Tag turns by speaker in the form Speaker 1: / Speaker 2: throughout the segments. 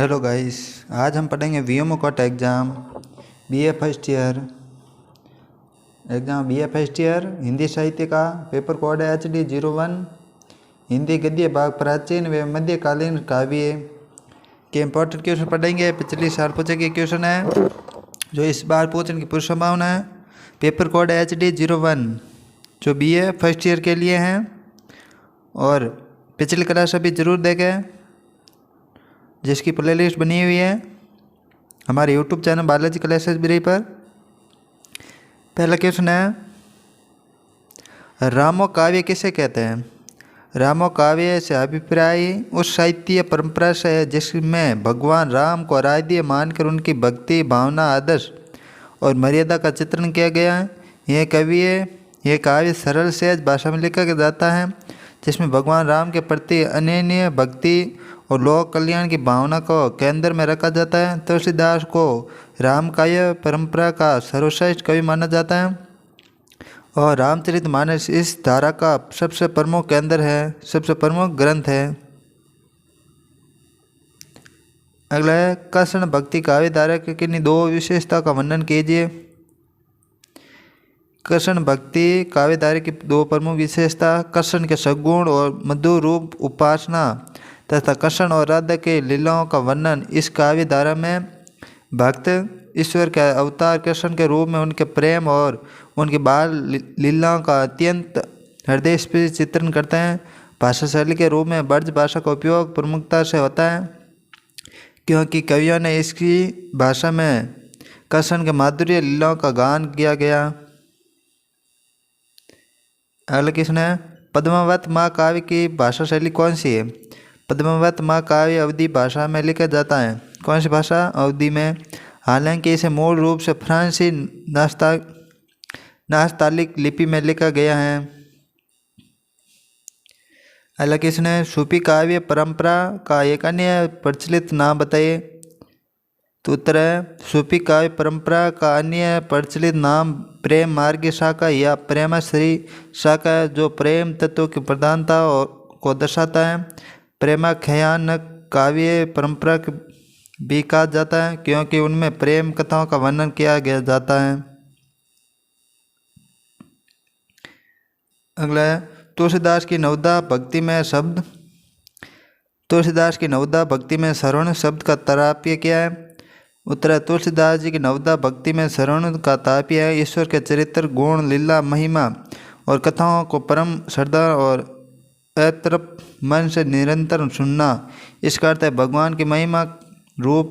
Speaker 1: Hello guys, आज हम पढ़ेंगे VMO cut exam BA first year Hindi साहित्य का। पेपर कोड है HD01। हिंदी गद्य भाग प्राचीन व मध्यकालीन काव्य के इम्पोर्टेंट क्वेश्चन पढ़ेंगे। पिछले साल पूछे गए क्वेश्चन है जो इस बार पूछने की पूरी संभावना है। पेपर कोड है HD01 जो बीए फर्स्ट ईयर के लिए हैं। और पिछली क्लास अभी ज़रूर देखें जिसकी प्लेलिस्ट बनी हुई है हमारे यूट्यूब चैनल बालाजी क्लासेस ब्री पर। पहला क्वेश्चन है, रामो काव्य किसे कहते हैं? रामो काव्य से अभिप्राय उस साहित्य परंपरा से है जिसमें भगवान राम को आराध्य मानकर उनकी भक्ति भावना आदर्श और मर्यादा का चित्रण किया गया है। यह काव्य सरल सहज भाषा में लिखा जाता है जिसमें भगवान राम के प्रति अनन्य भक्ति और लोक कल्याण की भावना को केंद्र में रखा जाता है। तुलसीदास को रामकाव्य परंपरा का सर्वश्रेष्ठ कवि माना जाता है और रामचरितमानस इस धारा का सबसे प्रमुख ग्रंथ है। अगला है, कृष्ण भक्ति काव्य धारा की किन्हीं दो विशेषता का वर्णन कीजिए। कृष्ण भक्ति काव्य धारा की दो प्रमुख विशेषता कृष्ण के सद्गुण और मधुर रूप उपासना तथा कृष्ण और राधा के लीलाओं का वर्णन। इस काव्य धारा में भक्त ईश्वर के अवतार कृष्ण के रूप में उनके प्रेम और उनकी बाल लीलाओं का अत्यंत हृदयस्पर्शी चित्रण करते हैं। भाषा शैली के रूप में ब्रज भाषा का उपयोग प्रमुखता से होता है क्योंकि कवियों ने इसकी भाषा में कृष्ण के माधुर्य लीलाओं का गान किया गया। अगला क्वेश्चन है, पद्मावत महाकाव्य की भाषा शैली कौन सी है? पद्मावत महाकाव्य अवधी भाषा में लिखा जाता है। कौन सी भाषा? अवधी में। हालांकि इसे मूल रूप से फ्रांसीसी नास्तालिक लिपि में लिखा गया है। अगला क्वेश्चन है, सूफी काव्य परंपरा का एक अन्य प्रचलित नाम बताइए। तो उत्तर है, सूफी काव्य परंपरा का अन्य प्रचलित नाम प्रेम मार्ग शाखा या प्रेमाश्री शाखा है जो प्रेम तत्व की प्रधानता को दर्शाता है। प्रेमाख्यान काव्य परंपरा भी कहा जाता है क्योंकि उनमें प्रेम कथाओं का वर्णन किया गया जाता है। अगला है, तुलसीदास की नवदा भक्ति में श्रवण शब्द का तात्पर्य क्या है? उत्तर है, तुलसीदास जी की नवदा भक्ति में श्रवण का तात्पर्य है ईश्वर के चरित्र गुण लीला महिमा और कथाओं को परम श्रद्धा और अतृप मन से निरंतर सुनना। इसका अर्थ है भगवान की महिमा रूप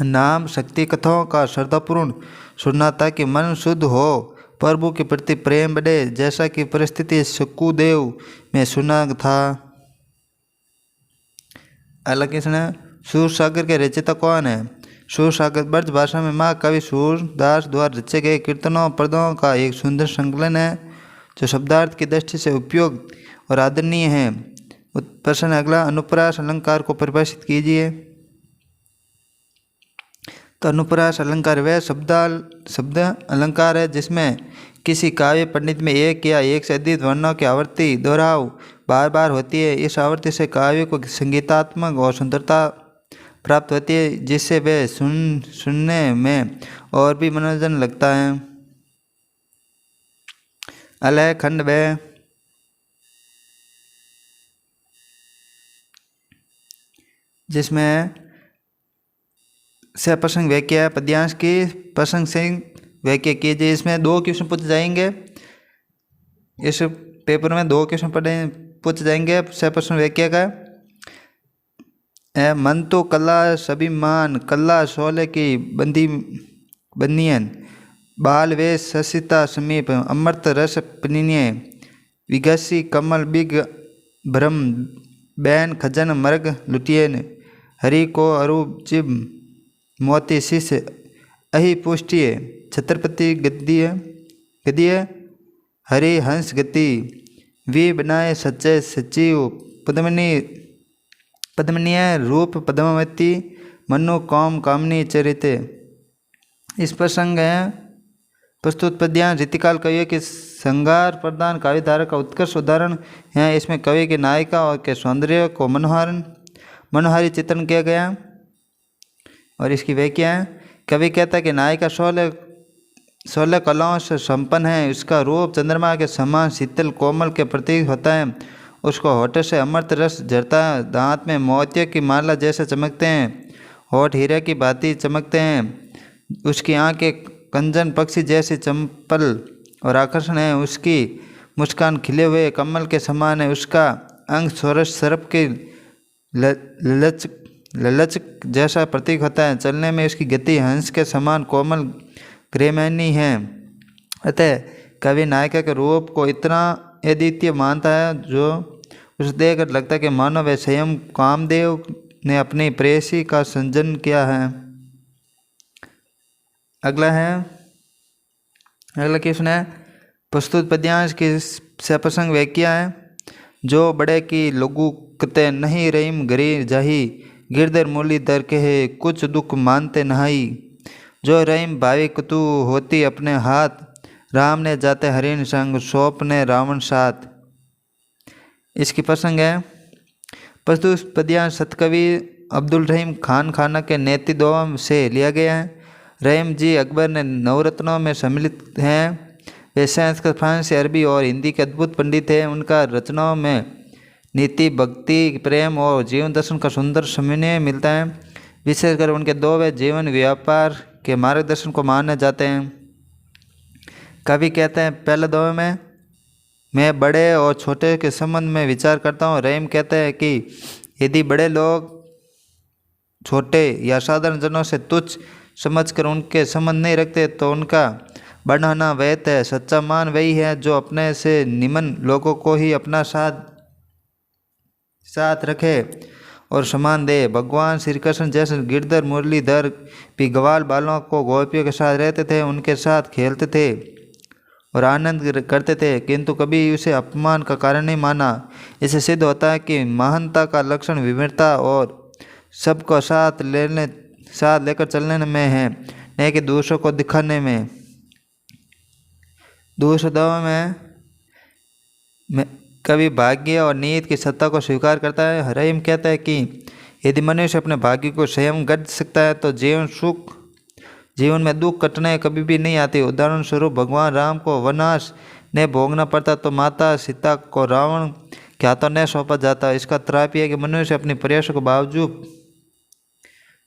Speaker 1: नाम शक्ति कथाओं का श्रद्धापूर्ण सुनना ताकि मन शुद्ध हो, प्रभु के प्रति प्रेम बढ़े, जैसा कि परिस्थिति सुखदेव में सुना था। अगला क्वेश्चन है, सूरसागर के रचयिता कौन है? सूरसागर ब्रज भाषा में महाकवि सूरदास द्वारा रचे गए कीर्तनों पदों का एक सुंदर संकलन है जो शब्दार्थ की दृष्टि से उपयुक्त और आदरणीय है। प्रश्न अगला, अनुप्रास अलंकार को परिभाषित कीजिए। तो अनुप्रास अलंकार वह शब्द अलंकार है जिसमें किसी काव्य पंडित में एक या एक से अधिक वर्णों की आवृत्ति दोहराव बार बार होती है। इस आवृत्ति से काव्य को संगीतात्मक और सुंदरता प्राप्त होती है जिससे वे सुनने में और भी मनोरंजन लगता है। अलय खंड व जिसमें से प्रसंग व्याख्या पद्यांश की प्रसंग से व्याख्या कीजिए। इसमें दो क्वेश्चन पूछे जाएंगे। इस पेपर में दो क्वेश्चन पूछे जाएंगे से प्रसंग व्याख्या का। मन तो कला सभिमान कला शोले की बंदियन बाल वेश ससिता समीप अमृत रस पनिन्य विगसी कमल बिग भ्रम बैन खजन मर्ग लुटियन हरि को अरूप चिब मोती शिष्य अहि पुष्टिय छत्रपति गद्य हरि हंस गति वी बनाए सच्चे सचिव पद्मनीय रूप पद्मावती मनु कौम कामनी चरित्र। इस प्रसंग है प्रस्तुत पद्यांश रीतिकाल कवियों के श्रृंगार प्रदान काव्य धारा का उत्कृष्ट उदाहरण है। इसमें कवि की नायिका और के सौंदर्य को मनोहारी चित्रण किया गया। और इसकी व्याख्या है। कवि कहता है कि नायिका 16 कलाओं से संपन्न है। उसका रूप चंद्रमा के समान शीतल कोमल के प्रतीक होता है। उसको होठ से अमृत रस झरता है। दांत में मोतियों की माला जैसे चमकते हैं। होठ हीरे की भांति चमकते हैं। उसकी आंखें कंजन पक्षी जैसी चंपल और आकर्षण है। उसकी मुस्कान खिले हुए कमल के समान है। उसका अंग सोरस सर्प के ललच जैसा प्रतीक होता है। चलने में उसकी गति हंस के समान कोमल ग्रेमैनी है। अतः कवि नायिका के रूप को इतना अद्वितीय मानता है जो उसे देखकर लगता है कि मानो वह स्वयं कामदेव ने अपनी प्रेयसी का सृजन किया है। अगला क्वेश्चन है प्रस्तुत पद्यांश की सप्रसंग व्याख्या है। जो बड़े की लघु कते नहीं रहीम गरी जाही गिरधर मूली दर कहे कुछ दुख मानते नहाई। जो रहीम भावी कतु होती अपने हाथ राम ने जाते हरिण संग सौंप ने रावण साथ। इसकी प्रसंग है प्रस्तुत पद्यांश सतकवि अब्दुल रहीम खान खाना के नेति दोम से लिया गया है। रहीम जी अकबर ने नवरत्नों में सम्मिलित हैं। वे संस्कृत, फारसी, अरबी और हिंदी के अद्भुत पंडित हैं। उनका रचनाओं में नीति, भक्ति, प्रेम और जीवन दर्शन का सुंदर समन्वय मिलता है। विशेषकर उनके दोहे जीवन व्यापार के मार्गदर्शन को माने जाते हैं। कवि कहते हैं पहले दोहे में मैं बड़े और छोटे के संबंध में विचार करता हूँ। रहीम कहते हैं कि यदि बड़े लोग छोटे या साधारण जनों से तुच्छ समझकर उनके संबंध नहीं रखते तो उनका बढ़ाना व्यर्थ है। सच्चा मान वही है जो अपने से निम्न लोगों को ही अपना साथ रखे और सम्मान दे। भगवान श्री कृष्ण जैसे गिरधर मुरलीधर भी ग्वाल बालों को गोपियों के साथ रहते थे, उनके साथ खेलते थे और आनंद करते थे, किंतु कभी उसे अपमान का कारण नहीं माना। इससे सिद्ध होता है कि महानता का लक्षण विविधता और सबको साथ लेकर चलने में है, नहीं कि दूसरों को दिखाने में। दूसरे दवा में कवि भाग्य और नीत की सत्ता को स्वीकार करता है। रहीम कहता है कि यदि मनुष्य अपने भाग्य को स्वयं गढ़ सकता है तो जीवन में दुख कठिनाई कभी भी नहीं आती। उदाहरण स्वरूप भगवान राम को वनवास ने भोगना पड़ता तो माता सीता को रावण के हाथों न सौंपा जाता। इसका तात्पर्य है कि मनुष्य अपने प्रयासों के बावजूद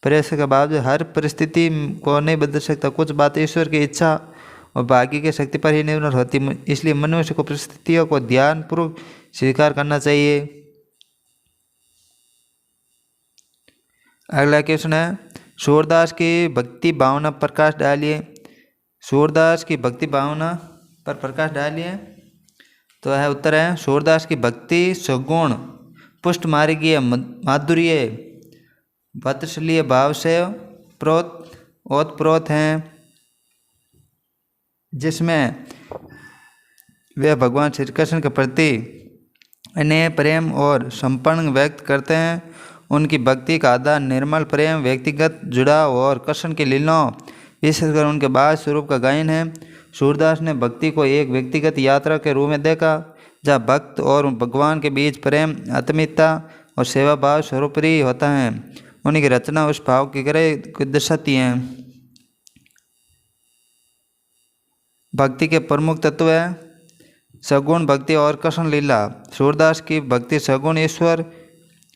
Speaker 1: हर परिस्थिति को नहीं बदल सकता। कुछ बात ईश्वर की इच्छा और भाग्य की शक्ति पर ही निर्भर होती। इसलिए मनुष्य को परिस्थितियों को ध्यानपूर्वक स्वीकार करना चाहिए। अगला क्वेश्चन है सूरदास की भक्ति भावना प्रकाश डालिए। सूरदास की भक्ति भावना पर प्रकाश डालिए। तो है उत्तर है सूरदास की भक्ति सगुण पुष्ट मार्गीय माधुर्य वात्सल्य भाव से ओतप्रोत हैं, जिसमें वे भगवान श्री कृष्ण के प्रति अन्य प्रेम और समर्पण व्यक्त करते हैं। उनकी भक्ति का आधार निर्मल प्रेम, व्यक्तिगत जुड़ाव और कृष्ण की लीलाओं विशेषकर उनके बाद स्वरूप का गायन है। सूरदास ने भक्ति को एक व्यक्तिगत यात्रा के रूप में देखा, जहाँ भक्त और भगवान के बीच प्रेम, आत्मीयता और सेवा भाव सर्वोपरि होता है। उनकी रचना उस भाव की गहराई को दर्शाती हैं। भक्ति के प्रमुख तत्व है सगुण भक्ति और कृष्ण लीला। सूरदास की भक्ति सगुण ईश्वर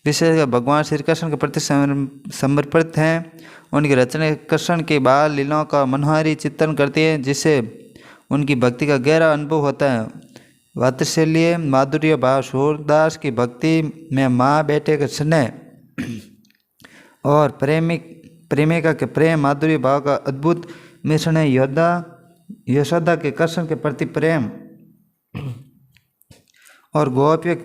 Speaker 1: विशेषकर भगवान श्री कृष्ण के प्रति समर्पित हैं। उनकी रचना कृष्ण की बाल लीलाओं का मनोहारी चित्रण करती है, जिससे उनकी भक्ति का गहरा अनुभव होता है। वात्सल्य माधुर्य भाव। सूरदास की भक्ति में माँ बेटे के स्नेह और प्रेमिका के प्रेम माधुर्य भाव का अद्भुत मिश्रण है। यशोदा के कृष्ण के प्रति प्रेम और गोपियों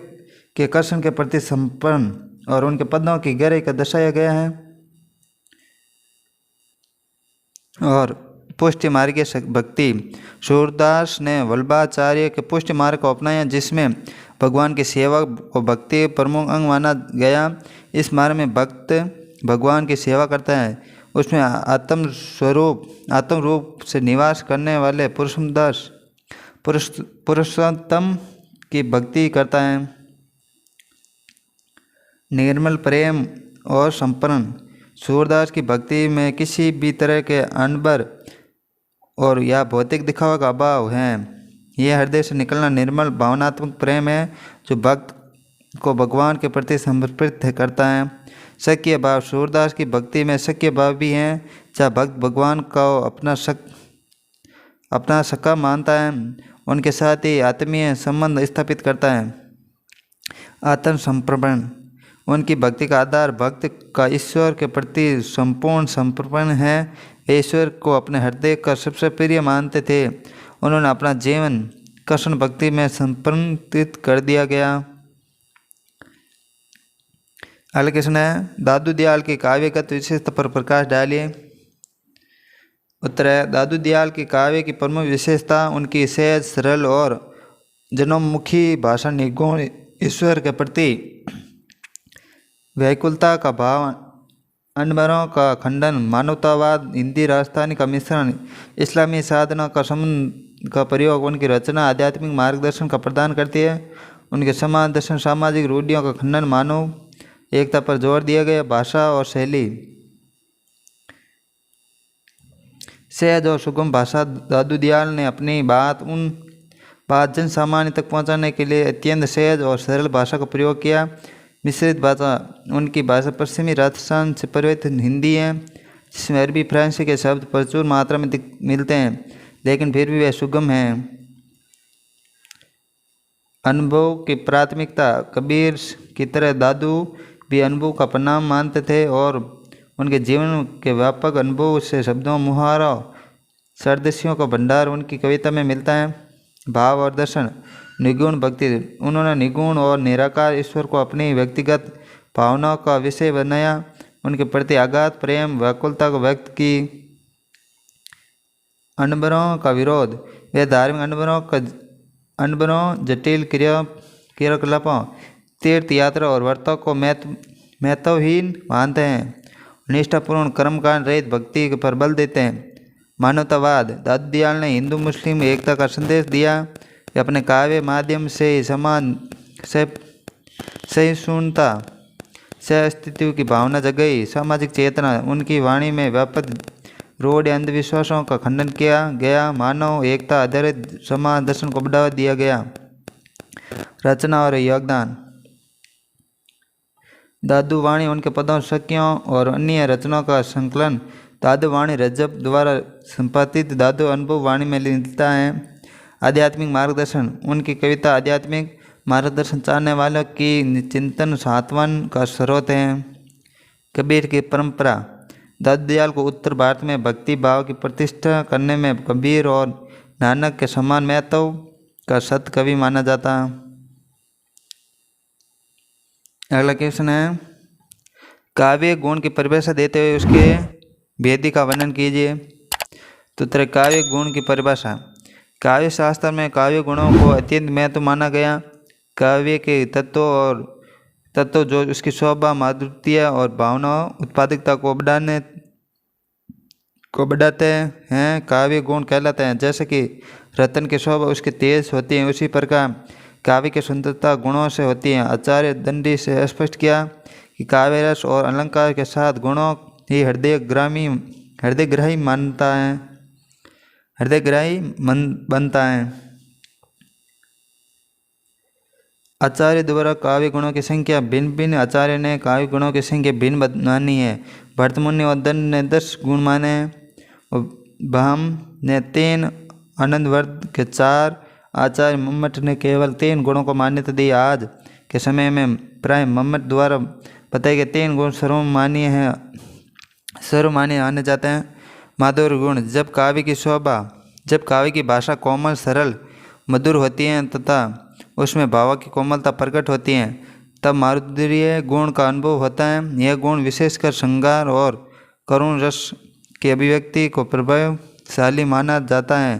Speaker 1: के कृष्ण के प्रति समर्पण और उनके पदों की गहराई का दर्शाया गया है। और पुष्टि मार्ग भक्ति। सूरदास ने वल्लभाचार्य के पुष्टि मार्ग को अपनाया, जिसमें भगवान की सेवा को भक्ति प्रमुख अंग माना गया। इस मार्ग में भक्त भगवान की सेवा करता है, उसमें आत्म रूप से निवास करने वाले पुरुषोत्तम की भक्ति करता है। निर्मल प्रेम और समर्पण। सूरदास की भक्ति में किसी भी तरह के अनबर और या भौतिक दिखावा का अभाव है। यह हृदय से निकलना निर्मल भावनात्मक प्रेम है जो भक्त को भगवान के प्रति समर्पित करता है। शक्य भाव, सूरदास की भक्ति में शक्य भाव भी हैं, जहाँ भक्त भगवान को अपना सखा मानता है, उनके साथ ही आत्मीय संबंध स्थापित करता है। आत्म समर्पण, उनकी भक्ति का आधार भक्त का ईश्वर के प्रति संपूर्ण समर्पण है। वे ईश्वर को अपने हृदय का सबसे प्रिय मानते थे। उन्होंने अपना जीवन कृष्ण भक्ति में समर्पित कर दिया गया। अगला प्रश्न है, दादू दयाल की काव्यगत विशेषता पर प्रकाश डालिए। उत्तर है, दादू दयाल की काव्य की प्रमुख विशेषता उनकी सहज, सरल और जनोन्मुखी भाषा, निगुण ईश्वर के प्रति व्याकुलता का भाव, अनबरों का खंडन, मानवतावाद, हिंदी राजस्थानी का मिश्रण, इस्लामी साधना का संबंध का प्रयोग उनकी रचना आध्यात्मिक मार्गदर्शन का प्रदान करती है। उनके समाज दर्शन सामाजिक रूढ़ियों का खंडन, मानव एकता पर जोर दिया गया। भाषा और शैली, सहज और सुगम भाषा, दादू दयाल ने अपनी बात जन सामान्य तक पहुंचाने के लिए अत्यंत सहज और सरल भाषा का प्रयोग किया। मिश्रित भाषा, उनकी भाषा पश्चिमी राजस्थान से परिवर्तित हिंदी है, जिसमें अरबी फ्रांसी के शब्द प्रचुर मात्रा में मिलते हैं, लेकिन फिर भी वे सुगम हैं। अनुभव की प्राथमिकता, कबीर की तरह दादू भी अनुभव का परिणाम मानते थे और उनके जीवन के व्यापक अनुभव से शब्दों, मुहारों, सरदस्यों का भंडार उनकी कविता में मिलता है। भाव और दर्शन, निगुण भक्ति, उन्होंने निगुण और निराकार ईश्वर को अपनी व्यक्तिगत भावनाओं का विषय बनाया। उनके प्रति अगाध प्रेम, व्याकुलता को व्यक्त की। अनबरों का विरोध, वे धार्मिक अनबरों, जटिल क्रियाकलापों, तीर्थ यात्रा और व्रतों को महत्वहीन मानते हैं। निष्ठापूर्ण कर्मकांड रहित भक्ति पर बल देते हैं। मानवतावाद, दादू दयाल ने हिंदू मुस्लिम एकता का संदेश दिया। वे अपने काव्य माध्यम से समान सहिष्णुता, सहअस्तित्व की भावना जगाई। सामाजिक चेतना, उनकी वाणी में व्यापक रूढ़ अंधविश्वासों का खंडन किया गया। मानव एकता आधारित समाज दर्शन को बढ़ावा दिया गया। रचना और योगदान, दादू वाणी उनके पदों, शक्यों और अन्य रचनाओं का संकलन। दादू वाणी रजब द्वारा संपादित दादू अनुभव वाणी में मिलता है। आध्यात्मिक मार्गदर्शन, उनकी कविता आध्यात्मिक मार्गदर्शन चाहने वालों की चिंतन सात्वन का स्रोत है। कबीर की परंपरा, दादू दयाल को उत्तर भारत में भक्ति भाव की प्रतिष्ठा करने में कबीर और नानक के समान महत्व का सत कवि माना जाता है। अगला क्वेश्चन है, काव्य गुण की परिभाषा देते हुए उसके भेदी का वर्णन कीजिए। तो उत्तर, काव्य गुण की परिभाषा, काव्य शास्त्र में काव्य गुणों को अत्यंत महत्व माना गया। काव्य के तत्व जो उसकी शोभा, माधुर्य और भावना उत्पादकता को बढ़ाते हैं, काव्य गुण कहलाते हैं। जैसे कि रतन की शोभा उसकी तेज होती है, उसी प्रकार काव्य की सुंदरता गुणों से होती है। आचार्य दंडी से स्पष्ट किया कि काव्य रस और अलंकार के साथ गुणों ही हृदयग्राही बनता है। आचार्य द्वारा काव्य गुणों की संख्या भिन्न आचार्य ने काव्य गुणों की संख्या भिन्न मानी है। भरतमुनि और दंड ने 10 गुण माने हैं, और भाम ने 3, आनंदवर्ध के 4, आचार्य मम्मट ने केवल 3 गुणों को मान्यता दी। आज के समय में प्राय मम्मट द्वारा बताए गए 3 गुण सर्वमान्य माने जाते हैं। माधुर्य गुण, जब काव्य की भाषा कोमल, सरल, मधुर होती है तथा उसमें भाव की कोमलता प्रकट होती है, तब माधुर्य गुण का अनुभव होता है। यह गुण विशेषकर श्रृंगार और करुण रस की अभिव्यक्ति को प्रभावशाली माना जाता है।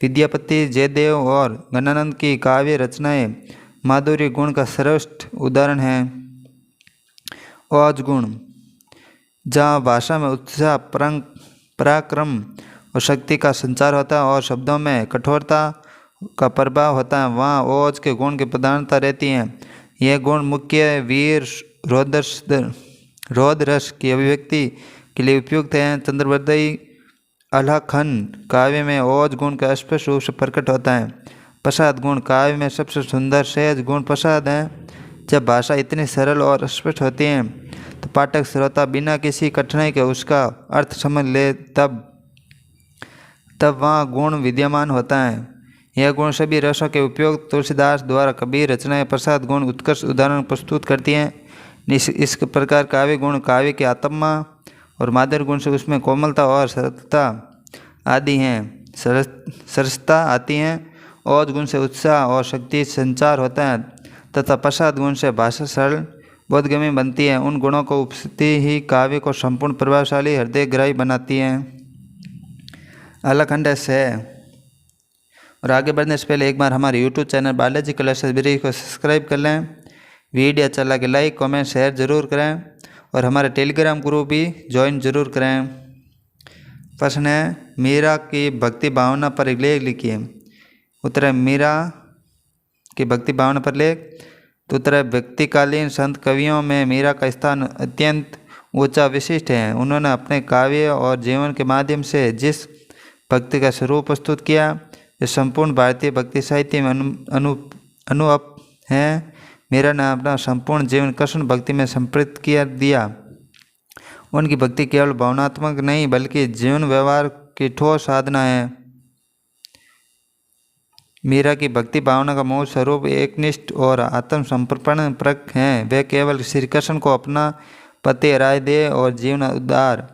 Speaker 1: विद्यापति, जयदेव और गणानंद की काव्य रचनाएं माधुर्य गुण का श्रेष्ठ उदाहरण हैं। ओज गुण, जहाँ भाषा में उत्साह, पराक्रम और शक्ति का संचार होता है और शब्दों में कठोरता का प्रभाव होता है, वहाँ ओज के गुण की प्रधानता रहती है। यह गुण मुख्य वीर, रौद्र रस की अभिव्यक्ति के लिए उपयुक्त हैं। चंद्रवरदयी आल्हाखन काव्य में ओज गुण का स्पष्ट रूप से प्रकट होता है। प्रसाद गुण काव्य में सबसे सुंदर सहज गुण प्रसाद है। जब भाषा इतनी सरल और स्पष्ट होती है तो पाठक श्रोता बिना किसी कठिनाई के उसका अर्थ समझ ले, तब वहाँ गुण विद्यमान होता है। यह गुण सभी रसों के उपयोग तुलसीदास द्वारा कबीर रचनाएं प्रसाद गुण उत्कृष्ट उदाहरण प्रस्तुत करती हैं। इस प्रकार काव्य गुण काव्य की आत्मा और माधुर्य गुण से उसमें कोमलता और सरलता आदि हैं, सरसता आती हैं। ओज गुण से उत्साह और शक्ति संचार होता है तथा प्रसाद गुण से भाषा सरल बोधगम्य बनती है। उन गुणों को उपस्थिति ही काव्य को संपूर्ण प्रभावशाली हृदयग्राही बनाती है। आल्हाखंड से। और आगे बढ़ने से पहले एक बार हमारे YouTube channel Balaji classes bridge को सब्सक्राइब कर लें। वीडियो अच्छा लगे लाइक कमेंट शेयर ज़रूर करें और हमारे टेलीग्राम ग्रुप भी ज्वाइन ज़रूर करें। प्रश्न है, मीरा की भक्ति भावना पर एक लेख लिखिए। उत्तर है, मीरा की भक्ति भावना पर लेख। तो उत्तर है, व्यक्तिकालीन संत कवियों में मीरा का स्थान अत्यंत ऊंचा विशिष्ट है। उन्होंने अपने काव्य और जीवन के माध्यम से जिस भक्ति का स्वरूप प्रस्तुत किया जो संपूर्ण भारतीय भक्ति साहित्य में अनुप है। मीरा ने अपना संपूर्ण जीवन कृष्ण भक्ति में समर्पित किया दिया। उनकी भक्ति केवल भावनात्मक नहीं बल्कि जीवन व्यवहार की ठोस साधना है। मीरा की भक्ति भावना का मूल स्वरूप एकनिष्ठ और आत्मसमर्पण परक है। वे केवल श्री कृष्ण को अपना पति राय दे और जीवन उद्धार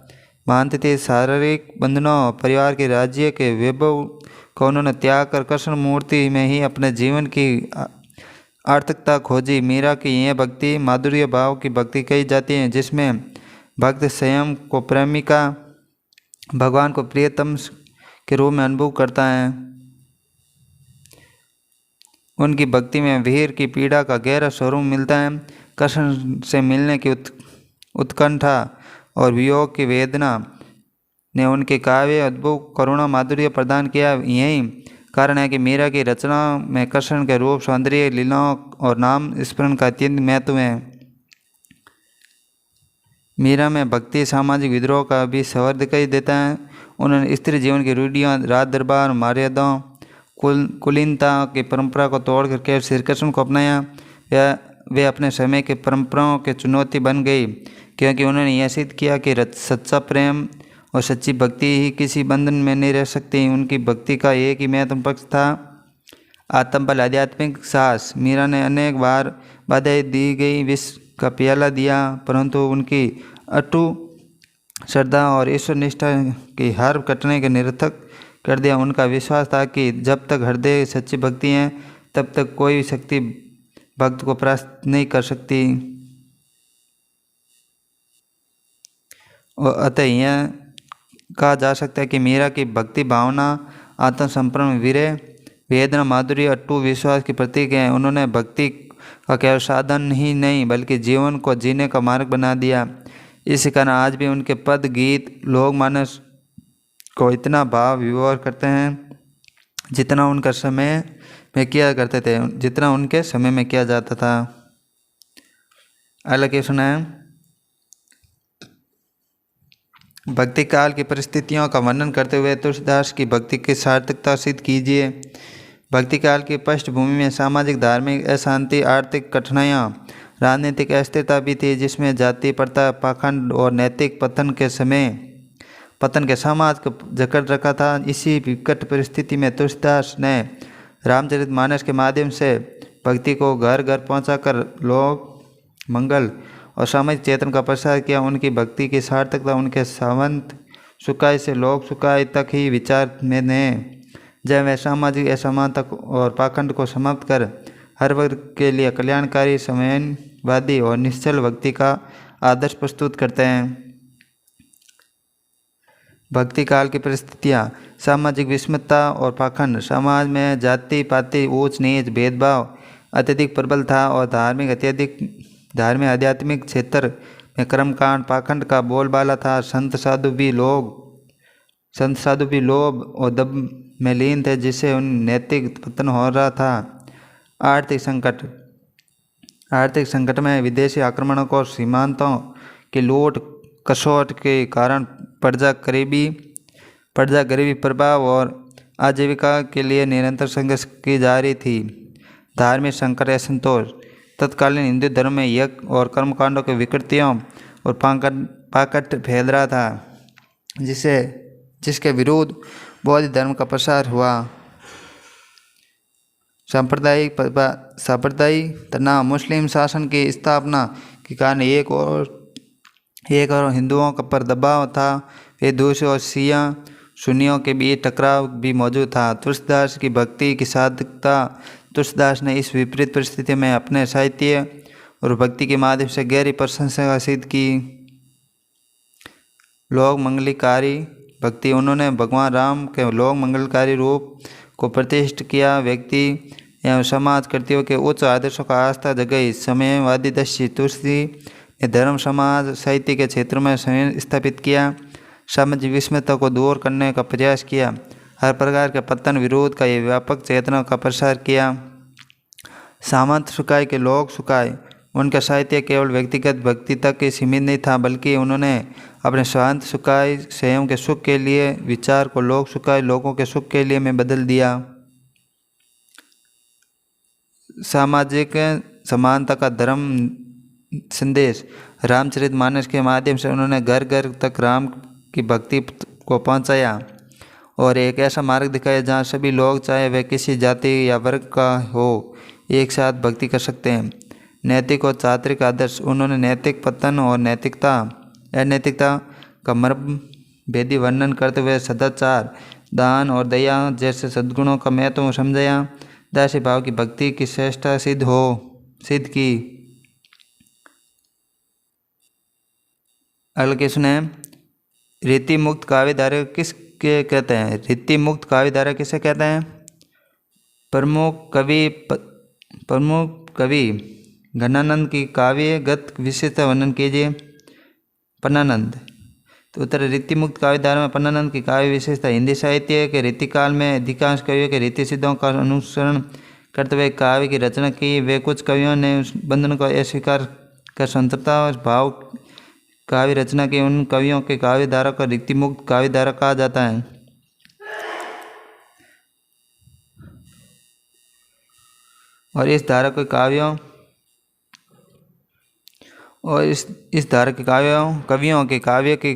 Speaker 1: मानती थी। शारीरिक बंधनों परिवार के राज्य के वैभव को उन्होंने त्याग कर कृष्ण मूर्ति में ही अपने जीवन की आर्थकता खोजी। मीरा की यह भक्ति माधुर्य भाव की भक्ति कही जाती है जिसमें भक्त स्वयं को प्रेमिका भगवान को प्रियतम के रूप में अनुभव करता है। उनकी भक्ति में वीर की पीड़ा का गहरा स्वरूप मिलता है। कृष्ण से मिलने की उत्कंठा और वियोग की वेदना ने उनके काव्य अद्भुत करुणा माधुर्य प्रदान किया। यही कारण है कि मीरा की रचना में कृष्ण के रूप सौंदर्य लीलाओं और नाम स्मरण का अत्यंत महत्व है। मीरा में भक्ति सामाजिक विद्रोह का भी स्वर दिखाई देता है। उन्होंने स्त्री जीवन की रूढ़ियों राज दरबार मर्यादाओं कुलीनता की परंपरा को तोड़कर केवल श्री कृष्ण को अपनाया। वे अपने समय की परंपराओं की चुनौती बन गई क्योंकि उन्होंने यह सिद्ध किया कि सच्चा प्रेम और सच्ची भक्ति ही किसी बंधन में नहीं रह सकती। उनकी भक्ति का एक ही महत्वपूर्ण पक्ष था आत्मबल आध्यात्मिक साहस। मीरा ने अनेक बार बाधाएं दी गई विष का प्याला दिया परंतु उनकी अटूट श्रद्धा और ईश्वर निष्ठा की हर कठिनाई के निरर्थक कर दिया। उनका विश्वास था कि जब तक हृदय सच्ची भक्ति है तब तक कोई शक्ति भक्त को परास्त नहीं कर सकती। और अतः यह कहा जा सकता है कि मीरा की भक्ति भावना आत्मसमर्पण वीर्य वेदना माधुर्य अटूट विश्वास की प्रतीक है। उन्होंने भक्ति का केवल साधन ही नहीं बल्कि जीवन को जीने का मार्ग बना दिया। इसी कारण आज भी उनके पद गीत लोक मानस को इतना भाव विभोर करते हैं जितना उनका समय में किया करते थे, जितना उनके समय में किया जाता था। अगला क्वेश्चन है, भक्ति काल की परिस्थितियों का वर्णन करते हुए तुलसीदास की भक्ति की सार्थकता सिद्ध कीजिए। भक्ति काल की पृष्ठभूमि में सामाजिक धार्मिक अशांति आर्थिक कठिनाइयाँ राजनीतिक अस्थिरता भी थी जिसमें जाति प्रथा पाखंड और नैतिक पतन के समाज को जकड़ रखा था। इसी विकट परिस्थिति में तुलसीदास ने रामचरितमानस के माध्यम से भक्ति को घर घर पहुंचाकर लोक मंगल और सामाजिक चेतन का प्रसार किया। उनकी भक्ति की सार्थकता उनके सावंत सुखाय से लोक सुखाय तक ही विचार में ने जब वह सामाजिक असमानता और पाखंड को समाप्त कर हर वर्ग के लिए कल्याणकारी समयवादी और निश्चल भक्ति का आदर्श प्रस्तुत करते हैं। भक्ति काल की परिस्थितियाँ सामाजिक विषमता और पाखंड समाज में जाति पाति ऊंच नीच भेदभाव अत्यधिक प्रबल था और धार्मिक आध्यात्मिक क्षेत्र में कर्मकांड पाखंड का बोलबाला था। संत साधु भी लोभ और दब में लीन थे जिससे उन नैतिक पतन हो रहा था। आर्थिक संकट में विदेशी आक्रमणों और सीमांतों कि लूट कसौट के कारण प्रजा गरीबी प्रभाव और आजीविका के लिए निरंतर संघर्ष की जा रही थी। धार्मिक संकट या असंतोष तत्कालीन हिंदू धर्म में यज्ञ और कर्मकांडों के विकृतियों और पाकट फैल रहा था, जिसके विरुद्ध बौद्ध धर्म का प्रसार हुआ। सांप्रदायिक तनाव मुस्लिम शासन की स्थापना के कारण एक और हिंदुओं पर दबाव था। वे दूसरे और शिया सुन्नियों के बीच टकराव भी मौजूद था। तुलसीदास की भक्ति की साधकता। तुलसीदास ने इस विपरीत परिस्थिति में अपने साहित्य और भक्ति के माध्यम से गहरी प्रशंसा सिद्ध की। लोक मंगलकारी भक्ति। उन्होंने भगवान राम के लोक मंगलकारी रूप को प्रतिष्ठित किया। व्यक्ति एवं समाज कृतियों के उच्च आदर्शों का आस्था जगाई। साम्यवादी दृष्टि। तुलसी ने धर्म समाज साहित्य के क्षेत्र में संयम स्थापित किया। सामाजिक विषमता को दूर करने का प्रयास किया। हर प्रकार के पतन विरोध का ये व्यापक चेतना का प्रसार किया। सामंत सुखाय के लोग सुखाय। उनका साहित्य केवल व्यक्तिगत भक्ति तक ही सीमित नहीं था, बल्कि उन्होंने अपने स्वांत सुखाय स्वयं के सुख के लिए विचार को लोक सुखाय लोगों के सुख के लिए में बदल दिया। सामाजिक समानता का धर्म संदेश। रामचरितमानस के माध्यम से उन्होंने घर घर तक राम की भक्ति को पहुंचाया और एक ऐसा मार्ग दिखाया जहां सभी लोग, चाहे वे किसी जाति या वर्ग का हो, एक साथ भक्ति कर सकते हैं। नैतिक और चारित्रिक आदर्श। उन्होंने नैतिक पतन और अनैतिकता का मर्म भेदी वर्णन करते हुए सदाचार, दान और दया जैसे सद्गुणों का महत्व समझाया। दासी भाव की भक्ति की श्रेष्ठता सिद्ध की। अगला क्वेश्चन है, रीति मुक्त काव्य धारा किसके कहते हैं? रीति मुक्त काव्य धारा किसे कहते हैं? प्रमुख कवि घनानंद की काव्यगत विशेषता वर्णन कीजिए। पन्नानंद। तो उत्तर रीति मुक्त काव्य धारा में पन्नानंद की काव्य विशेषता। हिंदी साहित्य के रीतिकाल में अधिकांश कवियों के रीति सिद्धों का अनुसरण करते हुए काव्य की रचना की। वे कुछ कवियों ने उस बंधन को अस्वीकार कर स्वतंत्रता और भाव काव्य रचना की। उन कवियों के काव्य धारा को रीति मुक्त काव्य धारा कहा जाता है। और इस धारा के काव्यों कवियों के काव्य की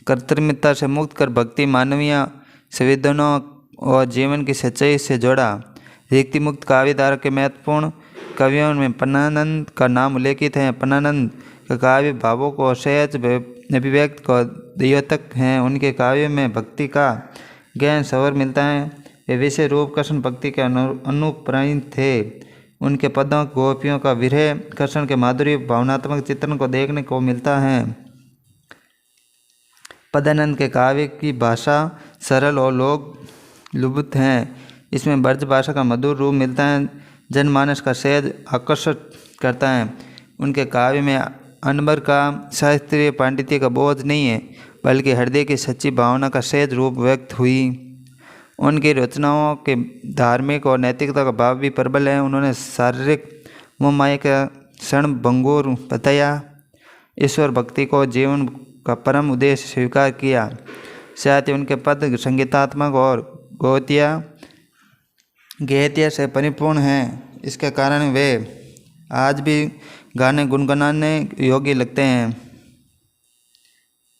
Speaker 1: कृत्रिमता से मुक्त कर भक्ति, मानवीय संवेदनाओं और जीवन की सच्चाई से जोड़ा। रीति मुक्त काव्य धारा के महत्वपूर्ण कवियों में पन्नानंद का नाम उल्लेखित है। पन्नानंद का काव्य भावों को सहज अभिव्यक्त को द्योतक हैं। उनके काव्य में भक्ति का गहन स्वर मिलता है। वे विशेष रूप कृष्ण भक्ति के अनुप्राणित थे। उनके पदों गोपियों का विरह कृष्ण के माधुर्य भावनात्मक चित्रण को देखने को मिलता है। पदानंद के काव्य की भाषा सरल और लोग लुब्ध हैं। इसमें ब्रज भाषा का मधुर रूप मिलता है, जनमानस का सहज आकर्षित करता है। उनके काव्य में अनबर का शास्त्रीय पांडित्य का बोझ नहीं है, बल्कि हृदय की सच्ची भावना का सहज रूप व्यक्त हुई। उनकी रचनाओं के धार्मिक और नैतिकता का भाव भी प्रबल है। उन्होंने शारीरिक मोहमाया का क्षण भंगुर बताया, ईश्वर भक्ति को जीवन का परम उद्देश्य स्वीकार किया। साथ ही उनके पद संगीतात्मक और गहतिया से परिपूर्ण हैं। इसके कारण वे आज भी गाने गुनगुनाने योग्य लगते हैं।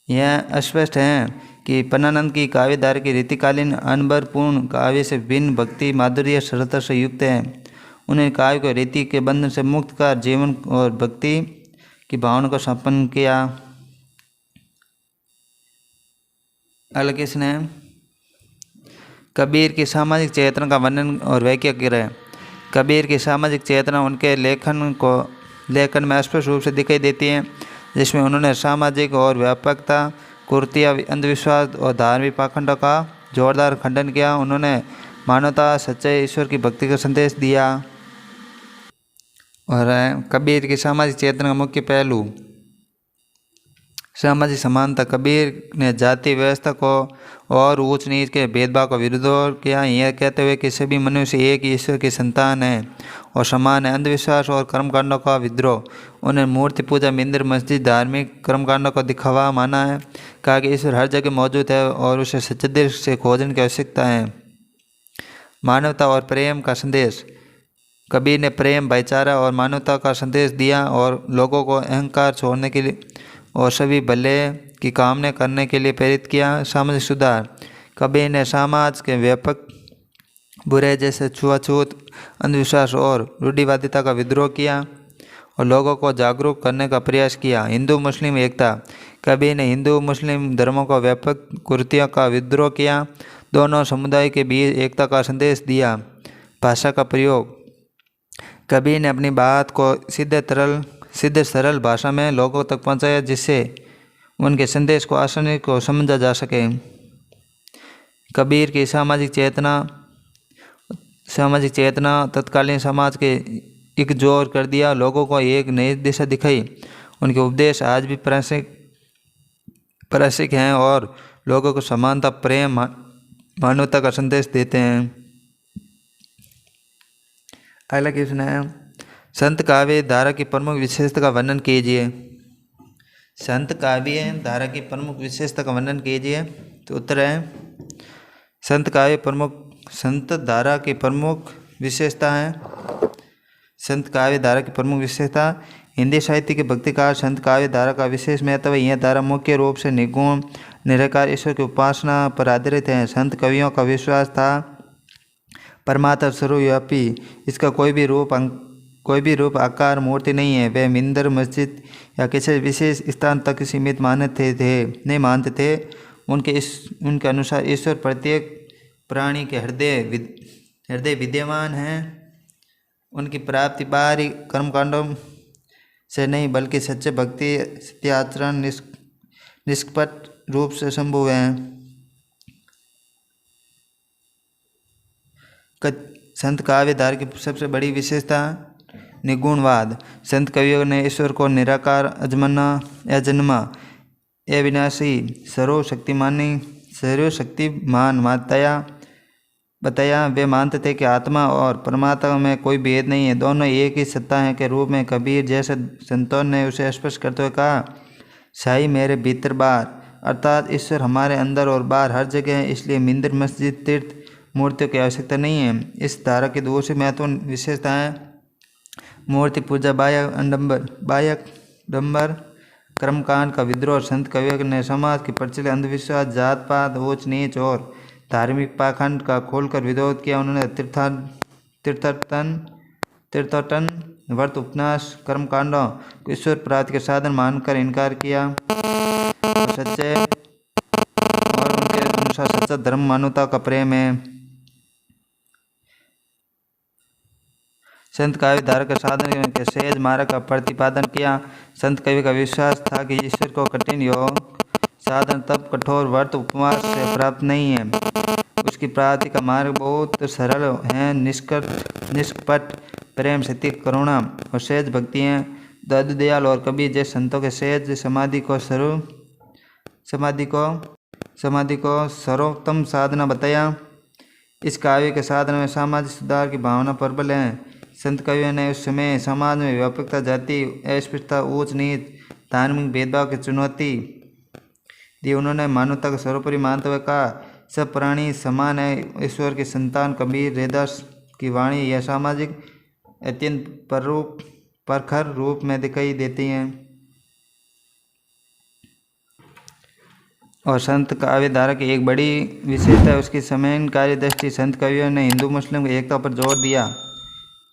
Speaker 1: यह अस्पष्ट है कि पन्नानंद की काव्यधारा की रीतिकालीन अनबरपूर्ण काव्य से भिन्न भक्ति, माधुर्य, सरलता से युक्त है। उन्हें काव्य को रीति के बंधन से मुक्त कर जीवन और भक्ति की भावना को संपन्न किया। अगला क्वेश्चन है, कबीर की सामाजिक चेतना का वर्णन और व्याख्या करें। कबीर की सामाजिक चेतना उनके लेखन में स्पष्ट रूप से दिखाई देती है, जिसमें उन्होंने सामाजिक और व्यापकता, कुरीतियाँ, अंधविश्वास और धार्मिक पाखंडों का जोरदार खंडन किया। उन्होंने मानवता, सच्चाई, ईश्वर की भक्ति का संदेश दिया। और कबीर की सामाजिक चेतना का मुख्य पहलू। सामाजिक समानता। कबीर ने जाति व्यवस्था को और ऊंच नीच के भेदभाव का विरोध किया, यह कहते हुए कि सभी मनुष्य एक ही ईश्वर की संतान है और समान है। अंधविश्वास और कर्मकांडों का विद्रोह। उन्हें मूर्ति पूजा, मंदिर, मस्जिद, धार्मिक कर्मकांडों का दिखावा माना है। कहा कि ईश्वर हर जगह मौजूद है और उसे सच्चे दिल से खोजने की आवश्यकता है। मानवता और प्रेम का संदेश। कबीर ने प्रेम, भाईचारा और मानवता का संदेश दिया और लोगों को अहंकार छोड़ने के लिए और सभी भले की कामना करने के लिए प्रेरित किया। सामाजिक सुधार। कबीर ने समाज के व्यापक बुराई जैसे छुआछूत, अंधविश्वास और रूढ़िवादिता का विद्रोह किया और लोगों को जागरूक करने का प्रयास किया। हिंदू मुस्लिम एकता। कबीर ने हिंदू मुस्लिम धर्मों को व्यापक कुरीतियों का विद्रोह किया, दोनों समुदाय के बीच एकता का संदेश दिया। भाषा का प्रयोग। कबीर ने अपनी बात को सीधे सरल भाषा में लोगों तक पहुंचाया, जिससे उनके संदेश को आसानी को समझा जा सके। कबीर की सामाजिक चेतना तत्कालीन समाज के एकजुट कर दिया, लोगों को एक नई दिशा दिखाई। उनके उपदेश आज भी प्रासंगिक हैं और लोगों को समानता, प्रेम, मानवता का संदेश देते हैं। अगला क्वेश्चन है, संत काव्य धारा की प्रमुख विशेषता का वर्णन कीजिए। संत काव्य धारा की प्रमुख विशेषता का वर्णन कीजिए। तो उत्तर है, संत धारा की प्रमुख विशेषता है। संत काव्य धारा की प्रमुख विशेषता। हिंदी साहित्य के भक्तिकार संत काव्य धारा का विशेष महत्व है। यह धारा मुख्य रूप से निर्गुण निराकार ईश्वर की उपासना पर आधारित है। संत कवियों का विश्वास था परमात्मा सर्वव्यापी, इसका कोई भी रूप, आकार, मूर्ति नहीं है। वे मंदिर, मस्जिद या किसी विशेष स्थान तक सीमित नहीं मानते थे। उनके अनुसार ईश्वर प्रत्येक प्राणी के हृदय विद्यमान है। उनकी प्राप्ति बाहरी कर्मकांडों से नहीं बल्कि सच्चे भक्ति, सत्य आचरण, निष्कपट रूप से संभव है। संत काव्य धारा की सबसे बड़ी विशेषता निर्गुणवाद। संत कवियों ने ईश्वर को निराकार, अजन्मा, अविनाशी, सर्वशक्तिमान बताया। वे मानते थे कि आत्मा और परमात्मा में कोई भेद नहीं है, दोनों एक ही सत्ता है के रूप में। कबीर जैसे संतों ने उसे स्पष्ट करते हुए कहा, साई मेरे भीतर बाहर, अर्थात ईश्वर हमारे अंदर और बाहर हर जगह है। इसलिए मंदिर, मस्जिद, तीर्थ, मूर्तियों की आवश्यकता नहीं है। इस धारा की दूसरी महत्वपूर्ण विशेषता है मूर्ति पूजा, बाह्य डंबर, कर्मकांड का विद्रोह। संत कवियों ने समाज के प्रचलित अंधविश्वास, जात पात, ऊंच नीच और धार्मिक पाखंड का खोलकर विरोध किया। उन्होंने तीर्थाटन, व्रत, उपन्यास, कर्मकांडों को ईश्वर प्राप्ति के साधन मानकर इनकार किया और उनके अनुसार सच्चा धर्म मानवता का प्रेम है। संत काव्य धारा के साधन के सहज मार्ग का प्रतिपादन किया। संत कवि का विश्वास था कि ईश्वर को कठिन योग, साधन, तप, कठोर व्रत, उपवास से प्राप्त नहीं है। उसकी प्राप्ति का मार्ग बहुत सरल है, निष्कपट प्रेम, सत्य, करुणा और सहज भक्ति है। दयाल दयाल और कबीर जैसे संतों के सहज समाधि को सर्वोत्तम साधना बताया। इस काव्य के साधन में सामाजिक सुधार की भावना प्रबल है। संत कवियों ने उस समय समाज में व्यापकता, जाति, अस्पृश्यता, ऊंच नीच, धार्मिक भेदभाव की चुनौती दी। उन्होंने मानवता को सर्वोपरि मानते हुए कहा, सब प्राणी समान है, ईश्वर की संतान। कबीर रैदास की वाणी यह सामाजिक अत्यंत प्रखर रूप में दिखाई देती हैं। और संत काव्य धारा की एक बड़ी विशेषता है उसकी समन्वयकारी दृष्टि। संत कवियों ने हिंदू मुस्लिम की एकता पर जोर दिया,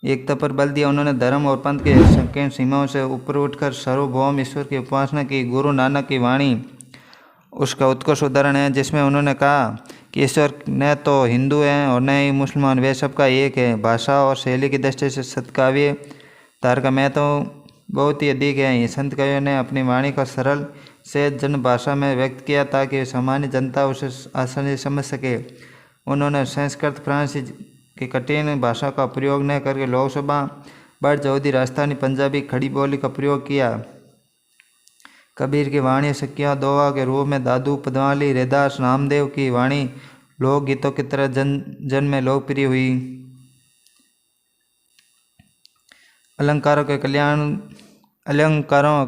Speaker 1: एकता पर बल दिया। उन्होंने धर्म और पंथ के संकीर्ण सीमाओं से ऊपर उठकर सार्वभौम ईश्वर की उपासना की। गुरु नानक की वाणी उसका उत्कृष्ट उदाहरण है, जिसमें उन्होंने कहा कि ईश्वर न तो हिंदू हैं और न ही मुसलमान, वे सबका एक है। भाषा और शैली की दृष्टि से संत काव्य धारा का महत्व बहुत ही अधिक है। संत कवियों ने अपनी वाणी का सरल सहज जन भाषा में व्यक्त किया ताकि सामान्य जनता उसे आसानी से समझ सके। उन्होंने संस्कृत, फ्रांसी की कठिन भाषा का प्रयोग न करके लोकसभा, बड़, चौधरी, राजस्थानी, पंजाबी, खड़ी बोली का प्रयोग किया। कबीर की वाणी सखिया दोहा के रूप में दादू पद्मावली रैदास नामदेव की वाणी लोकगीतों की तरह जन जन में लोकप्रिय हुई। अलंकारों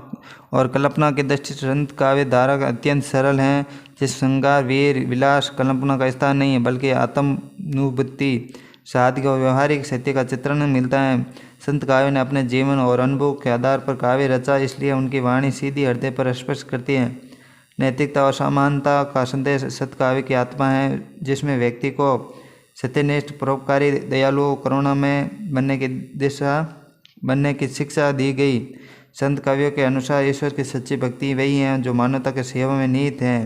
Speaker 1: और कल्पना की दृष्टि से संत काव्य धारा अत्यंत सरल हैं, जिस श्रृंगार वीर विलास कल्पना का स्थान नहीं है, बल्कि आत्मानुभूति सादगी और व्यवहारिक सत्य का चित्रण मिलता है। संत काव्य ने अपने जीवन और अनुभव के आधार पर काव्य रचा, इसलिए उनकी वाणी सीधी हृदय पर स्पर्श करती है। नैतिकता और समानता का संदेश सत्काव्य की आत्मा है, जिसमें व्यक्ति को सत्यनिष्ठ, परोपकारी, दयालु, करुणामय बनने की शिक्षा दी गई। संत कवियों के अनुसार ईश्वर की सच्ची भक्ति वही है जो मानवता के सेवा में निहित है।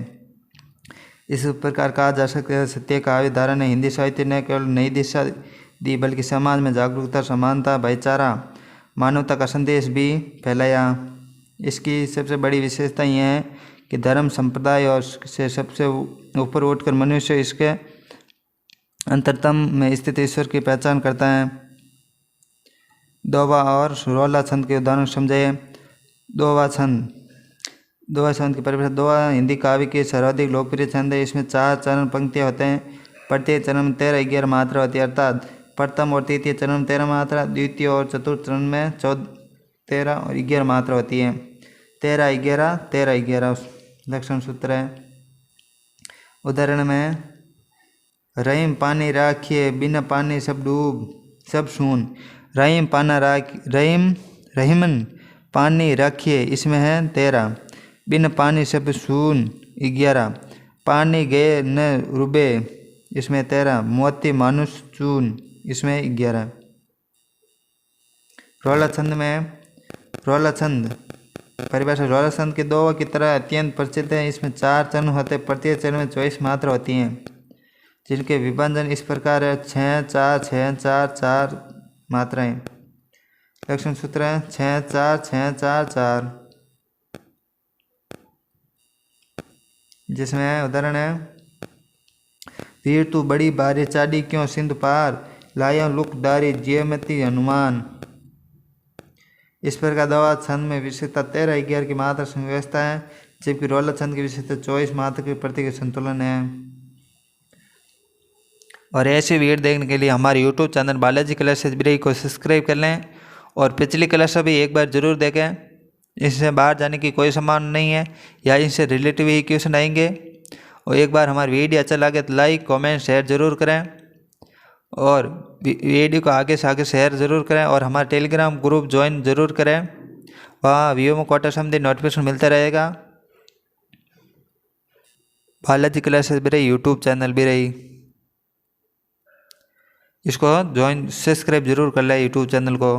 Speaker 1: इस प्रकार कहा जा सकता है सत्य काव्य धारा ने हिंदी साहित्य ने केवल नई दिशा दी, बल्कि समाज में जागरूकता, समानता, भाईचारा, मानवता का संदेश भी फैलाया। इसकी सबसे बड़ी विशेषता यह है कि धर्म, संप्रदाय और से सबसे ऊपर उठकर मनुष्य इसके अंतरतम में स्थित ईश्वर की पहचान करता है। दोहा और रोला छंद के उदाहरण समझे। दोहा छंद की परिभाषा। दोहा हिंदी काव्य की सर्वाधिक लोकप्रिय छंद है। इसमें 4 चरण पंक्तियाँ होते हैं। प्रत्येक चरण में 13-11 मात्रा होती है, अर्थात प्रथम और तृतीय चरण में 13 मात्रा, द्वितीय और चतुर्थ चरण में 13 और 11 मात्रा होती है। 13-11 13-11 लक्षण सूत्र है। उदाहरण में रहीम पानी राखिए, बिना पानी सब डूब सब सून। रहीम रहीमन पानी रखिए, इसमें है 13। बिन पानी सब सून 11। पानी गए न रुबे, इसमें 13। मोती मानुष चून, इसमें 11। रोला छंद परिभाषा। रोला छंद के दोहा की तरह अत्यंत प्रसिद्ध है। इसमें 4 चरण होते हैं। प्रत्येक चरण में 24 मात्रा होती हैं, जिनके विभाजन इस प्रकार है: 6-4 6-4 4 मात्राएं। लक्षण सूत्र है 6-4 6-4 4, जिसमें उदाहरण है वीर तू बड़ी बारी चाड़ी क्यों सिंध पार, लाया लुकदारी ज्यमती हनुमान। इस प्रकार दोहा छंद में विशेषता 13-11 की मात्रा व्यवस्था है, जबकि रोला छंद की विशेषता 24 मात्रा के प्रति संतुलन है। और ऐसे वीडियो देखने के लिए हमारे YouTube चैनल बालाजी क्लासेस बिरई को सब्सक्राइब कर लें और पिछली क्लास भी एक बार ज़रूर देखें। इससे बाहर जाने की कोई संभावना नहीं है या इनसे रिलेटिव ही क्वेश्चन आएंगे। और एक बार हमारा वीडियो अच्छा लगे तो लाइक, कमेंट, शेयर ज़रूर करें और वीडियो को आगे से आगे शेयर ज़रूर करें और हमारा टेलीग्राम ग्रुप ज्वाइन ज़रूर करें। वहाँ वीडियो में क्वार्टर संबंधी नोटिफिकेशन मिलता रहेगा। बालाजी क्लासेस बिरई यूट्यूब चैनल बिरई, इसको ज्वाइन सब्सक्राइब जरूर कर ले यूट्यूब चैनल को।